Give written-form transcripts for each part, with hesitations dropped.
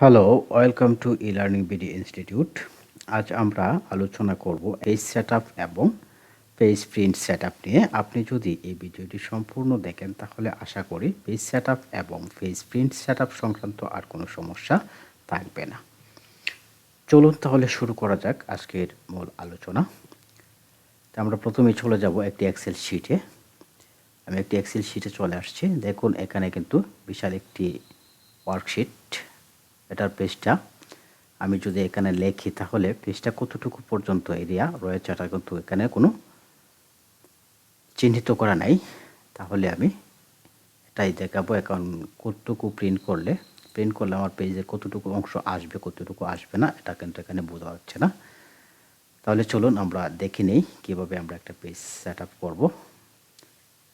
Hello, welcome to learningbd-institute। আজ আমরা আলোচনা করব পেজ সেটআপ এবং পেজ প্রিন্ট সেটআপ নিয়ে। আপনি যদি এই ভিডিওটি সম্পূর্ণ দেখেন তাহলে আশা করি পেজ সেটআপ এবং পেজ প্রিন্ট সেটআপ সংক্রান্ত আর কোনো সমস্যা থাকবে না। চলুন তাহলে শুরু করা যাক আজকের মূল আলোচনা। তো আমরা প্রথমেই চলে যাব একটি এক্সেল শিটে। আমি একটি এক্সেল শিটে চলে আসছি। দেখুন এখানে কিন্তু বিশাল একটি ওয়ার্কশিট। এটার পেজটা আমি যদি এখানে লিখি তাহলে পেজটা কতটুকু পর্যন্ত এরিয়া রয়েছে এটা কিন্তু এখানে কোনো চিহ্নিত করা নাই। তাহলে আমি এটাই দেখাবো এখন কতটুকু প্রিন্ট করলে আমার পেজে কতটুকু অংশ আসবে কতটুকু আসবে না এটা কিন্তু এখানে বোঝা যাচ্ছে না। তাহলে চলুন আমরা দেখে নেই কীভাবে আমরা একটা পেজ সেট আপ করবো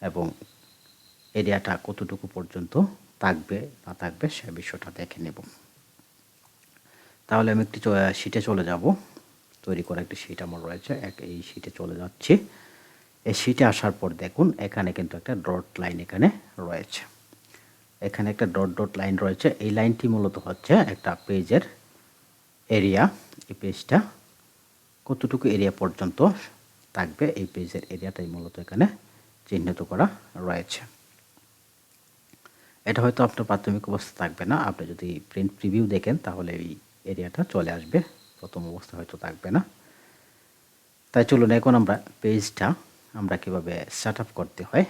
এবং এরিয়াটা কতটুকু পর্যন্ত থাকবে না থাকবে সে বিষয়টা দেখে নেব। তাহলে আমি একটি শিটে চলে যাব। তৈরি করা একটি শিট আমার রয়েছে, এই শিটে চলে যাচ্ছি। এই শিটে আসার পর দেখুন এখানে কিন্তু একটা ডট লাইন এখানে রয়েছে। এখানে একটা ডট লাইন রয়েছে। এই লাইনটি মূলত হচ্ছে একটা পেজের এরিয়া। এই পেজটা কতটুকু এরিয়া পর্যন্ত থাকবে এই পেজের এরিয়াটাই মূলত এখানে চিহ্নিত করা রয়েছে। এটা হয়তো আপনার প্রাথমিক অবস্থা থাকবে না। আপনি যদি প্রিন্ট প্রিভিউ দেখেন তাহলে এই এরিয়াটা চলে আসবে, প্রথম অবস্থা হয়তো থাকবে না। তাই চলুন এখন আমরা পেজটা আমরা কীভাবে সেট আপ করতে হয়,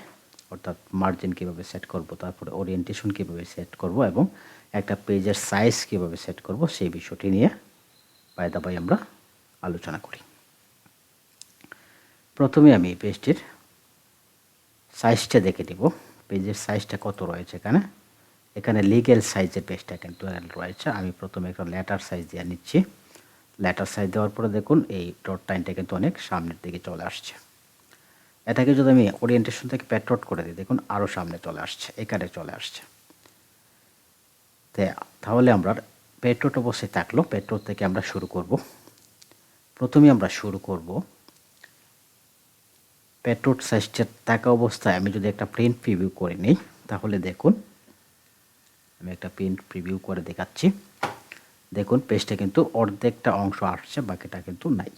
অর্থাৎ মার্জিন কীভাবে সেট করব, তারপরে ওরিয়েন্টেশন কীভাবে সেট করব এবং একটা পেজের সাইজ কীভাবে সেট করব সেই বিষয়টি নিয়ে বাই দা বাই আমরা আলোচনা করি। প্রথমে আমি পেজটির সাইজটা দেখে নিব। পেজের সাইজটা কত রয়েছে এখানে লিগ্যাল সাইজের পেজটা কিন্তু রয়েছে। আমি প্রথমে একটা লেটার সাইজ দিয়ে নিচ্ছি। লেটার সাইজ দেওয়ার পরে দেখুন এই ডট লাইনটা কিন্তু অনেক সামনের দিকে চলে আসছে। এটাকে যদি আমি ওরিয়েন্টেশন থেকে প্যাট্রট করে দিই দেখুন আরও সামনে চলে আসছে, এখানে চলে আসছে। তাহলে আমরা প্যাট্রট অবস্থায় থাকলো। প্যাট্রট থেকে আমরা শুরু করব। প্রথমে আমরা শুরু করব প্যাট্রট সাইজটা থাকা অবস্থায় আমি যদি একটা প্রিন্ট প্রিভিউ করে নিই তাহলে দেখুন আমি একটা প্রিন্ট প্রিভিউ করে দেখাচ্ছি। দেখুন পেজটা কিন্তু অর্ধেকটা অংশ আসছে, বাকিটা কিন্তু নাই।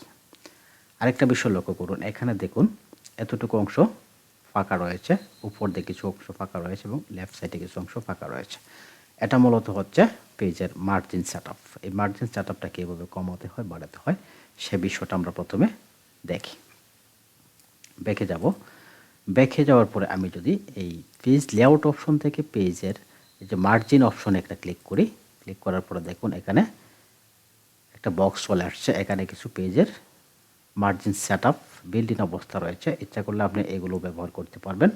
আরেকটা বিষয় লক্ষ্য করুন, এখানে দেখুন এতটুকু অংশ ফাঁকা রয়েছে, উপর দিকে কিছু অংশ ফাঁকা রয়েছে এবং লেফট সাইডে কিছু অংশ ফাঁকা রয়েছে। এটা মূলত হচ্ছে পেজের মার্জিন সেটআপ। এই মার্জিন সেটআপটা কীভাবে কমাতে হয় বাড়াতে হয় সে বিষয়টা আমরা প্রথমে দেখি। ব্যাকে যাওয়ার পরে আমি যদি এই পেজ লেআউট অপশন থেকে পেজের এই যে মার্জিন অপশনে একটা ক্লিক করি, ক্লিক করার পরে দেখুন এখানে একটা বক্স চলে আসছে। এখানে কিছু পেজের মার্জিন সেটআপ বিল্ড ইন অবস্থা রয়েছে। ইচ্ছা করলে আপনি এগুলো ব্যবহার করতে পারবেন।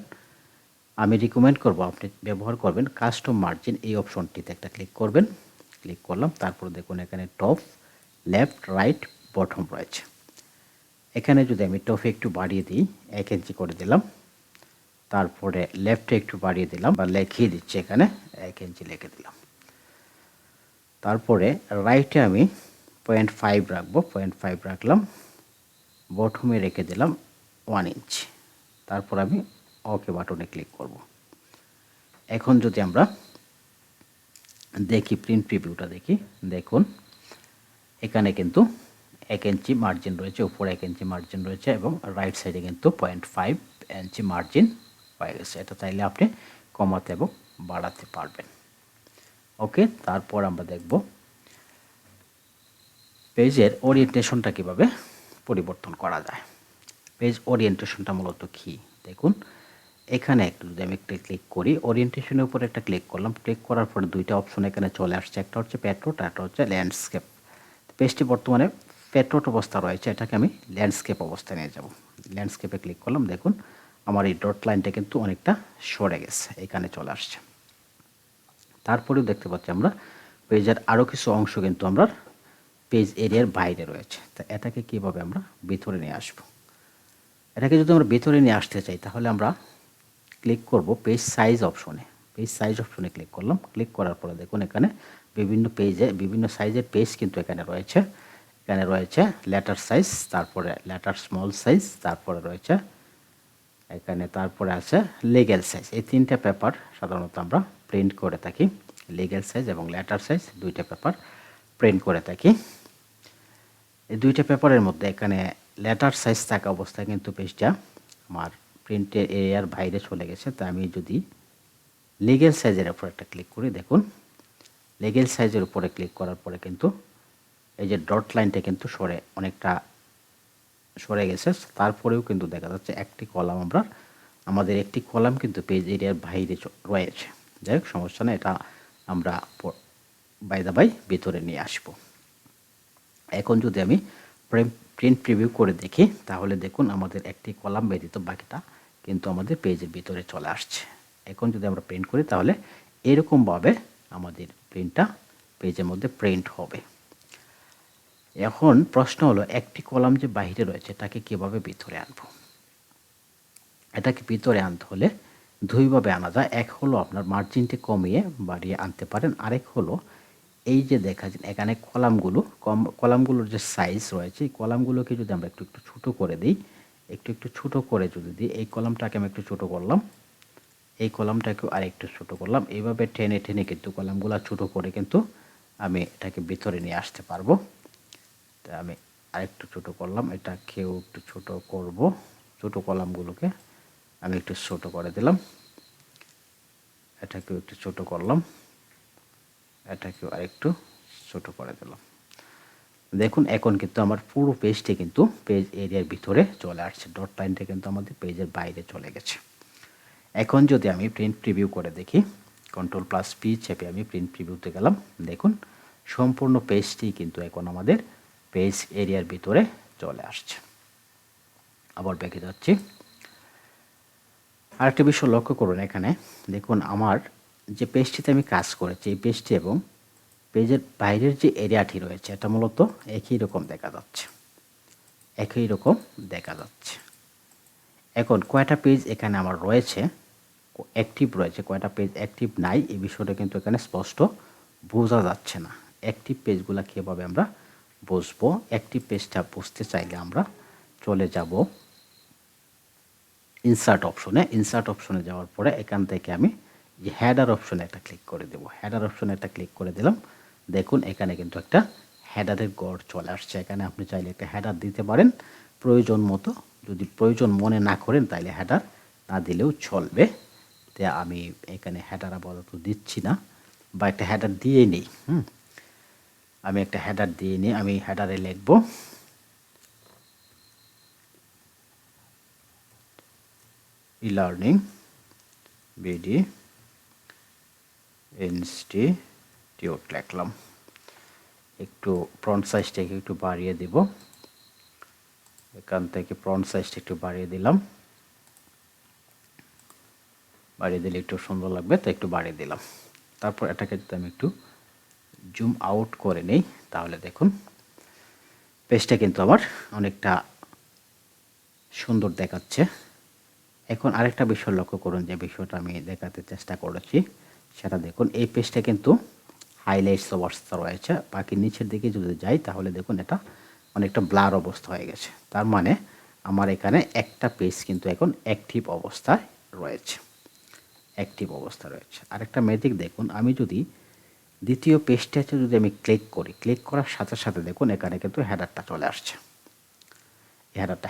আমি রিকমেন্ড করব আপনি ব্যবহার করবেন কাস্টম মার্জিন, এই অপশনটিতে একটা ক্লিক করবেন। ক্লিক করলাম, তারপর দেখুন এখানে টপ, লেফট, রাইট, বটম রয়েছে। এখানে যদি আমি টপে একটু বাড়িয়ে দিই, 1 ইঞ্চি করে দিলাম, তারপরে লেফটে একটু বাড়িয়ে দিলাম বা লিখিয়ে দিচ্ছি, এখানে 1 ইঞ্চি লিখে দিলাম। তারপরে রাইটে আমি 0.5 রাখবো, 0.5 রাখলাম, বটমে রেখে দিলাম 1 ইঞ্চি। তারপর আমি ওকে বাটনে ক্লিক করব। এখন যদি আমরা দেখি প্রিন্ট প্রিভিউটা দেখি, দেখুন এখানে কিন্তু 1 ইঞ্চি মার্জিন রয়েছে, উপরে 1 ইঞ্চি মার্জিন রয়েছে এবং রাইট সাইডে কিন্তু 0.5 ইঞ্চি মার্জিন হয়ে গেছে। এটা চাইলে আপনি কমাতে এবং বাড়াতে পারবেন। ওকে, তারপর আমরা দেখব পেজের ওরিয়েন্টেশনটা কীভাবে পরিবর্তন করা যায়। পেজ ওরিয়েন্টেশনটা মূলত কী দেখুন, এখানে একটু যদি আমি একটা ক্লিক করি, ওরিয়েন্টেশনের উপর একটা ক্লিক করলাম, ক্লিক করার পরে দুইটা অপশন এখানে চলে আসছে, একটা হচ্ছে প্যাট্রট আর একটা হচ্ছে ল্যান্ডস্কেপ। পেজটি বর্তমানে প্যাট্রট অবস্থা রয়েছে, এটাকে আমি ল্যান্ডস্কেপ অবস্থায় নিয়ে যাব। ল্যান্ডস্কেপে ক্লিক করলাম, দেখুন আমার এই ডট লাইনটা কিন্তু অনেকটা সরে গেছে, এখানে চলে আসছে। তারপরেও দেখতে পাচ্ছি আমরা পেজের আরও কিছু অংশ কিন্তু আমরা পেজ এরিয়ার বাইরে রয়েছে। তা এটাকে কীভাবে আমরা ভিতরে নিয়ে আসব। এটাকে যদি আমরা ভিতরে নিয়ে আসতে চাই তাহলে আমরা ক্লিক করব পেজ সাইজ অপশনে। পেজ সাইজ অপশনে ক্লিক করলাম, ক্লিক করার পরে দেখুন এখানে বিভিন্ন পেজে বিভিন্ন সাইজের পেজ কিন্তু এখানে রয়েছে। এখানে রয়েছে লেটার সাইজ, তারপরে লেটার স্মল সাইজ, তারপরে রয়েছে এখানে, তারপরে আছে লিগ্যাল সাইজ। এই তিনটা পেপার সাধারণত আমরা প্রিন্ট করে থাকি। লিগ্যাল সাইজ এবং লেটার সাইজ দুইটা পেপার প্রিন্ট করে থাকি। এই দুইটা পেপারের মধ্যে এখানে লেটার সাইজ থাকা অবস্থায় কিন্তু পেজটা আমার প্রিন্টের এরিয়ার বাইরে চলে গেছে। তা আমি যদি লিগ্যাল সাইজের উপর একটা ক্লিক করি, দেখুন লিগ্যাল সাইজের উপরে ক্লিক করার পরে কিন্তু এই যে ডট লাইনটা কিন্তু অনেকটা সরে গেছে। তারপরেও কিন্তু দেখা যাচ্ছে একটি কলাম আমাদের একটি কলাম কিন্তু পেজ এরিয়ার বাইরে রয়েছে। যাই হোক, সমস্যা নেই, এটা আমরা বাই দা বাই ভিতরে নিয়ে আসব। এখন যদি আমি প্রিন্ট প্রিভিউ করে দেখি, তাহলে দেখুন আমাদের একটি কলাম ব্যতীত বাকিটা কিন্তু আমাদের পেজের ভিতরে চলে আসছে। এখন যদি আমরা প্রিন্ট করি, তাহলে এরকমভাবে আমাদের প্রিন্টটা পেজের মধ্যে প্রিন্ট হবে। এখন প্রশ্ন হলো, একটি কলাম যে বাইরে রয়েছে এটাকে কীভাবে ভিতরে আনবো? এটাকে ভিতরে আনতে হলে দুইভাবে আনা যায়। এক হলো আপনার মার্জিনটি কমিয়ে বাড়িয়ে আনতে পারেন, আরেক হলো এই যে দেখা যায় এখানে কলামগুলোর যে সাইজ রয়েছে, এই কলামগুলোকে যদি আমরা একটু একটু ছোটো করে দিই, একটু ছোটো করে যদি দিই, এই কলামটাকে আমি একটু ছোটো করলাম, এই কলামটাকেও আরেকটু ছোটো করলাম, এইভাবে টেনে টেনে কিন্তু কলামগুলো ছোটো করে কিন্তু আমি এটাকে ভিতরে নিয়ে আসতে পারবো। তা আমি আরেকটু ছোটো করলাম, এটাকেও একটু ছোটো করব, ছোটো কলামগুলোকে আমি একটু ছোটো করে দিলাম, এটাকেও একটু ছোটো করলাম, এটাকেও আরেকটু ছোটো করে দিলাম। দেখুন এখন কিন্তু আমার পুরো পেজটি কিন্তু পেজ এরিয়ার ভিতরে চলে আসছে, ডট লাইনটা কিন্তু আমাদের পেজের বাইরে চলে গেছে। এখন যদি আমি প্রিন্ট প্রিভিউ করে দেখি, Ctrl+P চেপে আমি প্রিন্ট প্রিভিউতে গেলাম, দেখুন সম্পূর্ণ পেজটি কিন্তু এখন আমাদের পেজ এরিয়ার ভিতরে চলে আসছে। আবার ব্যাকে যাচ্ছি। আরেকটা বিষয় লক্ষ্য করুন, এখানে দেখুন আমার যে পেজটিতে আমি কাজ করেছি, এই পেজটি এবং পেজের বাইরের যে এরিয়াটি রয়েছে এটা মূলত একই রকম দেখা যাচ্ছে, একই রকম দেখা যাচ্ছে। এখন কয়টা পেজ এখানে আমার রয়েছে, অ্যাক্টিভ রয়েছে, কয়টা পেজ অ্যাক্টিভ নাই, এই বিষয়টা কিন্তু এখানে স্পষ্ট বোঝা যাচ্ছে না। অ্যাক্টিভ পেজগুলো কীভাবে আমরা বুঝবো? অ্যাক্টিভ পেজটা বুঝতে চাইলে আমরা চলে যাব ইনসার্ট অপশনে। ইনসার্ট অপশনে যাওয়ার পরে এখান থেকে আমি যে হেডার অপশনে একটা ক্লিক করে দেব। হেডার অপশনে একটা ক্লিক করে দিলাম, দেখুন এখানে কিন্তু একটা হেডারের গড় চলে আসছে। এখানে আপনি চাইলে একটা হেডার দিতে পারেন প্রয়োজন মতো, যদি প্রয়োজন মনে না করেন তাইলে হেডার না দিলেও চলবে। তো আমি এখানে হেডার আপাতত দিচ্ছি না, বা একটা হেডার দিয়ে নিই। আমি একটা হেডার দিয়ে নিই, আমি হেডারে লিখব learningbd-institute লিখলাম। একটু ফন্ট সাইজটাকে একটু বাড়িয়ে দিব, এখান থেকে ফন্ট সাইজটা একটু বাড়িয়ে দিলাম, বাড়িয়ে দিলে একটু সুন্দর লাগবে, তো একটু বাড়িয়ে দিলাম। তারপর এটাকে যদি আমি একটু জুম আউট করে নেই, তাহলে দেখুন পেজটা কিন্তু আমার অনেকটা সুন্দর দেখাচ্ছে। এখন আরেকটা বিষয় লক্ষ্য করুন, যে বিষয়টা আমি দেখাতে চেষ্টা করেছি সেটা দেখুন, এই পেজটা কিন্তু হাইলাইটস অবস্থা রয়েছে, বাকি নিচের দিকে যদি যাই তাহলে দেখুন এটা অনেকটা ব্লার অবস্থা হয়ে গেছে। তার মানে আমার এখানে একটা পেজ কিন্তু এখন অ্যাক্টিভ অবস্থায় রয়েছে, অ্যাক্টিভ অবস্থা রয়েছে। আরেকটা ম্যাজিক দেখুন, আমি যদি দ্বিতীয় পেজটাতে যদি আমি ক্লিক করি, ক্লিক করার সাথে সাথে দেখুন এখানে কিন্তু হেডারটা চলে আসছে।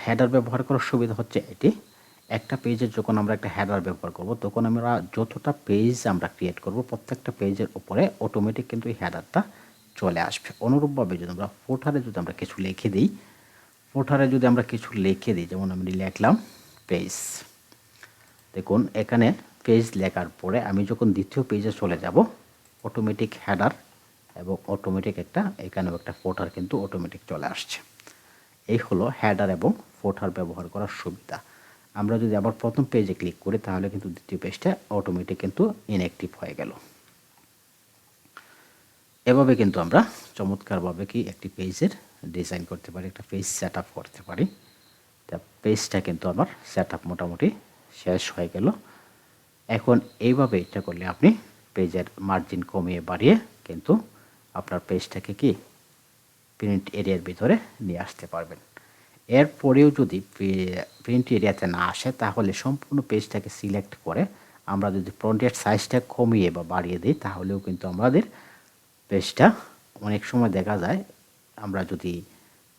হেডার ব্যবহার করার সুবিধা হচ্ছে এটি, একটা পেজের যখন আমরা একটা হেডার ব্যবহার করব, তখন আমরা যতটা পেজ আমরা ক্রিয়েট করব প্রত্যেকটা পেজের উপরে অটোমেটিক কিন্তু এই হেডারটা চলে আসবে। অনুরূপভাবে যদি আমরা ফুটারে যদি আমরা কিছু লিখে দিই, যেমন আমি লিখলাম পেজ, দেখুন এখানে পেজ লেখার পরে আমি যখন দ্বিতীয় পেজে চলে যাব, অটোমেটিক হেডার এবং অটোমেটিক এখানেও একটা ফুটার কিন্তু অটোমেটিক চলে আসছে। এই হলো হেডার এবং ফুটার ব্যবহার করার সুবিধা। আমরা যদি আবার প্রথম পেজে ক্লিক করি, তাহলে কিন্তু দ্বিতীয় পেজটা অটোমেটিক কিন্তু ইনঅ্যাক্টিভ হয়ে গেল। এভাবে কিন্তু আমরা চমৎকারভাবে একটি পেজের ডিজাইন করতে পারি, একটা পেজ সেট আপ করতে পারি। তা পেজটা কিন্তু আমার সেট আপ মোটামুটি শেষ হয়ে গেল। এখন এইভাবে এটা করলে আপনি পেজের মার্জিন কমিয়ে বাড়িয়ে কিন্তু আপনার পেজটাকে প্রিন্ট এরিয়ার ভিতরে নিয়ে আসতে পারবেন। এরপরেও যদি প্রিন্ট এরিয়াতে না আসে, তাহলে সম্পূর্ণ পেজটাকে সিলেক্ট করে আমরা যদি ফন্টের সাইজটা কমিয়ে বা বাড়িয়ে দিই তাহলেও কিন্তু আমাদের পেজটা অনেক সময় দেখা যায় আমরা যদি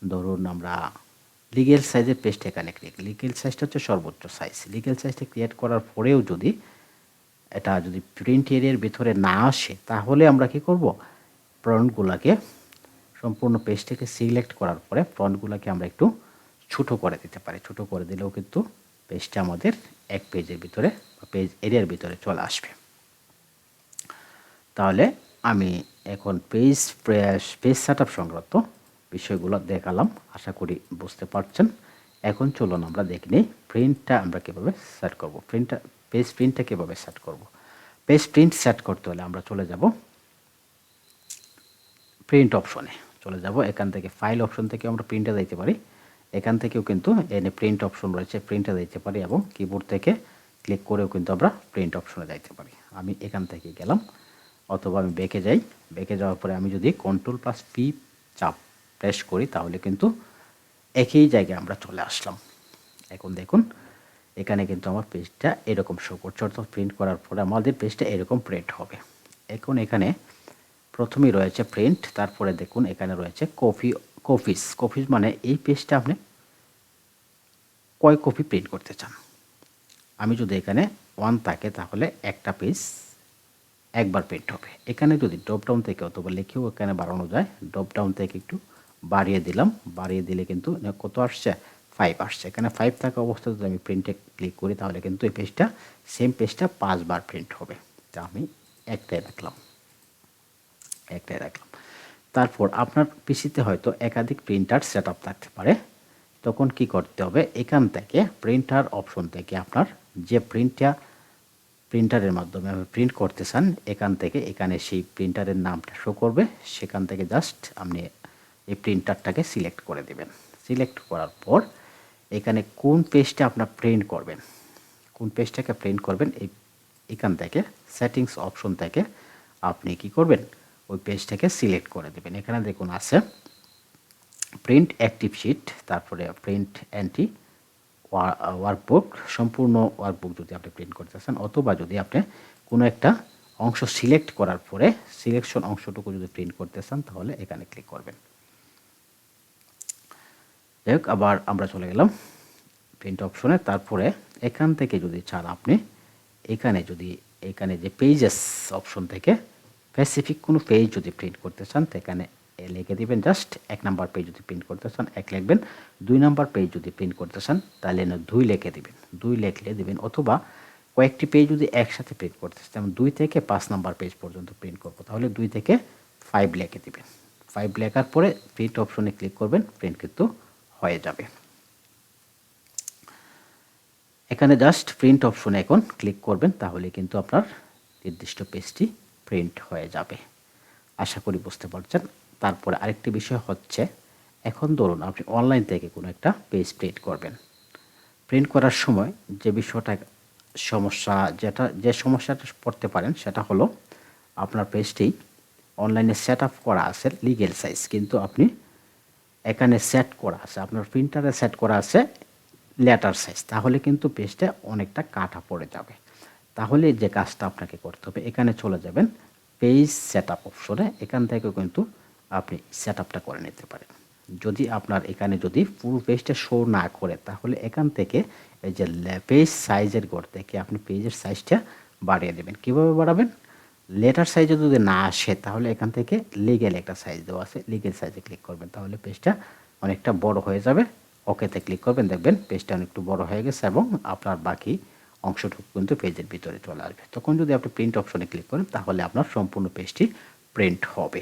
ধরুন আমরা লিগ্যাল সাইজের পেজটা এখানে লিগ্যাল সাইজটা হচ্ছে সর্বোচ্চ সাইজ। লিগ্যাল সাইজটা ক্রিয়েট করার পরেও যদি এটা যদি প্রিন্ট এরিয়ার ভিতরে না আসে তাহলে আমরা কি করব, ফন্টগুলোকে সম্পূর্ণ পেজটাকে সিলেক্ট করার পরে ফন্টগুলোকে আমরা একটু ছোটো করে দিতে পারি। ছোটো করে দিলেও কিন্তু পেজটা আমাদের এক পেজের ভিতরে বা পেজ এরিয়ার ভিতরে চলে আসবে। তাহলে আমি এখন পেজ সেটআপ সংক্রান্ত বিষয়গুলো দেখালাম, আশা করি বুঝতে পারছেন। এখন চলুন আমরা দেখে নিই প্রিন্টটা আমরা কীভাবে সেট করব। পেজ প্রিন্টটা কীভাবে সেট করব। পেজ প্রিন্ট সেট করতে হলে আমরা চলে যাব প্রিন্ট অপশনে চলে যাব। এখান থেকে ফাইল অপশন থেকে আমরা প্রিন্টে দিতে পারি। এখান থেকেও কিন্তু এনে প্রিন্ট অপশন রয়েছে, প্রিন্টে দিতে পারি এবং কিবোর্ড থেকে ক্লিক করেও কিন্তু আমরা প্রিন্ট অপশনে যাইতে পারি। আমি এখান থেকে গেলাম, অথবা আমি ব্যাকে যাই। ব্যাকে যাওয়ার পরে আমি যদি Ctrl+P চাপ প্রেস করি তাহলে কিন্তু একই জায়গায় আমরা চলে আসলাম। এখন দেখুন এখানে কিন্তু আমার পেজটা এরকম শো করছে, অর্থাৎ প্রিন্ট করার পরে আমাদের পেজটা এরকম প্রিন্ট হবে। এখন এখানে প্রথমেই রয়েছে প্রিন্ট, তারপরে দেখুন এখানে রয়েছে কপিস মানে এই পেজটা আপনি কয় কপি প্রিন্ট করতে চান। আমি যদি এখানে 1 থাকে তাহলে একটা পেজ একবার প্রিন্ট হবে। এখানে যদি ড্রপডাউন থেকে অথবা লিখেও এখানে বাড়ানো যায়, ড্রপডাউন থেকে একটু বাড়িয়ে দিলাম, বাড়িয়ে দিলে কিন্তু কত আসছে 5 আসছে। এখানে 5 থাকা অবস্থায় যদি আমি প্রিন্টে ক্লিক করি তাহলে কিন্তু এই পেজটা সেম পেজটা 5 বার প্রিন্ট হবে। তা আমি একটাই রাখলাম। তারপর আপনার পিসিতে হয়তো একাধিক প্রিন্টার সেটআপ থাকতে পারে, তখন কি করতে হবে, এখান থেকে প্রিন্টার অপশন থেকে আপনার যে প্রিন্টারের মাধ্যমে আপনি প্রিন্ট করতে চান এখান থেকে এখানে সেই প্রিন্টারের নামটা শো করবে। সেখান থেকে জাস্ট আপনি এই প্রিন্টারটাকে সিলেক্ট করে দেবেন। সিলেক্ট করার পর এখানে কোন পেজটা আপনার প্রিন্ট করবেন, কোন পেজটাকে প্রিন্ট করবেন এখান থেকে সেটিংস অপশন থেকে আপনি কি করবেন, ওই পেজটাকে সিলেক্ট করে দেবেন। এখানে দেখুন আছে প্রিন্ট অ্যাক্টিভ শিট, তারপরে প্রিন্ট অ্যান্টি ওয়ার্কবুক, সম্পূর্ণ ওয়ার্কবুক যদি আপনি প্রিন্ট করতে চান, অথবা যদি আপনি কোনো একটা অংশ সিলেক্ট করার পরে সিলেকশন অংশটুকু যদি প্রিন্ট করতে চান তাহলে এখানে ক্লিক করবেন। যাই হোক, আবার আমরা চলে গেলাম প্রিন্ট অপশনে। তারপরে এখান থেকে যদি চান আপনি এখানে যে পেজেস অপশন থেকে স্পেসিফিক কোনো পেজ যদি প্রিন্ট করতে চান তো এখানে লিখে দিবেন জাস্ট 1 নাম্বার পেজ যদি প্রিন্ট করতে চান 1 লিখবেন, 2 নাম্বার পেজ যদি প্রিন্ট করতে চান তাহলে 2 লিখে দিবেন, 2 লিখলে দিবেন, অথবা কয়েকটি পেজ যদি একসাথে প্রিন্ট করতে চান, যেমন 2 থেকে 5 নাম্বার পেজ পর্যন্ত প্রিন্ট করব তাহলে 2 থেকে 5 লিখে দিবেন। 5 লেখার পরে প্রিন্ট অপশনে ক্লিক করবেন, প্রিন্ট কিন্তু হয়ে যাবে। এখানে জাস্ট প্রিন্ট অপশনে এখন ক্লিক করবেন তাহলে কিন্তু আপনার নির্দিষ্ট পেজটি প্রিন্ট হয়ে যাবে। আশা করি বুঝতে পারছেন। তারপরে আরেকটি বিষয় হচ্ছে, এখন ধরুন আপনি অনলাইন থেকে কোনো একটা পেজ প্রিন্ট করবেন। প্রিন্ট করার সময় যে সমস্যাটা পড়তে পারেন সেটা হলো আপনার পেজটি অনলাইনে সেট আপ করা আছে লিগ্যাল সাইজ, কিন্তু আপনি এখানে সেট করা আছে আপনার প্রিন্টারে সেট করা আছে লেটার সাইজ, তাহলে কিন্তু পেজটা অনেকটা কাটা পড়ে যাবে। তাহলে যে কাজটা আপনাকে করতে হবে, এখানে চলে যাবেন পেজ সেটআপ অপশনে, এখান থেকে কিন্তু আপনি সেটআপটা করে নিতে পারেন। যদি আপনার এখানে যদি পুরো পেজটা শো না করে তাহলে এখান থেকে এই যে পেজ সাইজের ঘর থেকে আপনি পেজের সাইজটা বাড়িয়ে দেবেন। কিভাবে বাড়াবেন, লেটার সাইজে যদি না আসে তাহলে এখান থেকে লিগ্যাল একটা সাইজ দেওয়া আছে, লিগ্যাল সাইজে ক্লিক করবেন তাহলে পেজটা অনেকটা বড় হয়ে যাবে। ওকেতে ক্লিক করবেন, দেখবেন পেজটা অনেকটু বড় হয়ে গেছে এবং আপনার বাকি অংশটুকু কিন্তু পেজের ভিতরে চলে আসবে। তখন যদি আপনি প্রিন্ট অপশনে ক্লিক করেন তাহলে আপনার সম্পূর্ণ পেজটি প্রিন্ট হবে।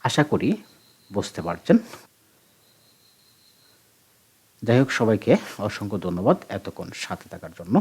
আশা করি বুঝতে পারছেন। যাই হোক, সবাইকে অসংখ্য ধন্যবাদ এতক্ষণ সাথে থাকার জন্য।